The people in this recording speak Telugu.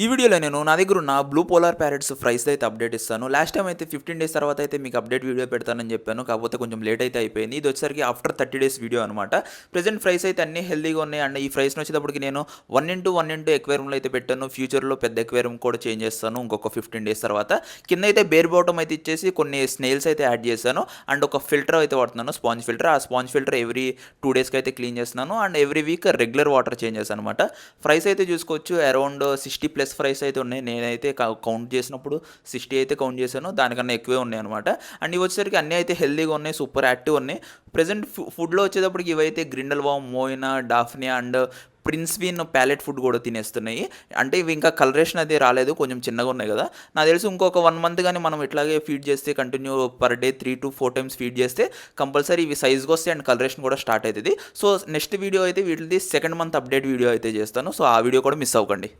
ఈ వీడియోలో నేను నా దగ్గర ఉన్న బ్లూ పోలార్ ప్యారెట్స్ ఫ్రైస్ అయితే అప్డేట్ ఇస్తాను. లాస్ట్ టైం అయితే 15 డేస్ తర్వాత అయితే మీకు అప్డేట్ వీడియో పెడతానని చెప్పాను. కాకపోతే కొంచెం లేట్ అయితే అయిపోయింది. ఇది వచ్చేసరికి ఆఫ్టర్ 30 డేస్ వీడియో అనమాట. ప్రెజెంట్ ఫ్రైస్ అయితే అన్ని హెల్తీగా ఉన్నాయి. అండ్ ఈ ఫ్రైస్ని వచ్చేటప్పటికి నేను 1:1 ఎక్వేరియంలో అయితే పెట్టాను. ఫ్యూచర్లో పెద్ద ఎక్వేరియం కూడా చేంజ్ చేస్తాను ఇంకొక 15 డేస్ తర్వాత. కింద అయితే బేర్ బాటమ్ అయితే ఇచ్చేసి కొన్ని స్నేల్స్ అయితే యాడ్ చేశాను. అండ్ ఒక ఫిల్టర్ అయితే వాడుతున్నాను, స్పాంజ్ ఫిల్టర్. ఆ స్పాంజ్ ఫిల్టర్ ఎవ్రీ 2 డేస్కి అయితే క్లీన్ చేస్తున్నాను. And every week regular water change చేస్తాను అనమాట. ఫ్రైస్ అయితే చూసుకోవచ్చు, అరౌండ్ 60+ ఫ్రైస్ అయితే ఉన్నాయి. నేనైతే కౌంట్ చేసినప్పుడు 60 అయితే కౌంట్ చేశాను, దానికన్నా ఎక్కువే ఉన్నాయి అనమాట. అండ్ ఇవి వచ్చేసరికి అన్నీ అయితే హెల్దీగా ఉన్నాయి, సూపర్ యాక్టివ్ ఉన్నాయి. ప్రజెంట్ ఫుడ్లో వచ్చేటప్పటికి ఇవైతే గ్రిండల్ వామ్, మోయినా, డాఫ్నియా అండ్ ప్రిన్స్విన్ ప్యాలెట్ ఫుడ్ కూడా తినేస్తున్నాయి. అంటే ఇవి ఇంకా కలరేషన్ అది రాలేదు, కొంచెం చిన్నగా ఉన్నాయి కదా. నాకు తెలిసి ఇంకొక 1 మంత్ కానీ మనం ఇట్లాగే ఫీడ్ చేస్తే continue per day 3 to 4 times feed చేస్తే కంపల్సరీ ఇవి సైజ్గా వస్తాయి అండ్ కలరేషన్ కూడా స్టార్ట్ అవుతుంది. సో నెక్స్ట్ వీడియో అయితే వీటిది సెకండ్ మంత్ అప్డేట్ వీడియో అయితే చేస్తాను. సో ఆ వీడియో కూడా మిస్ అవ్వకండి.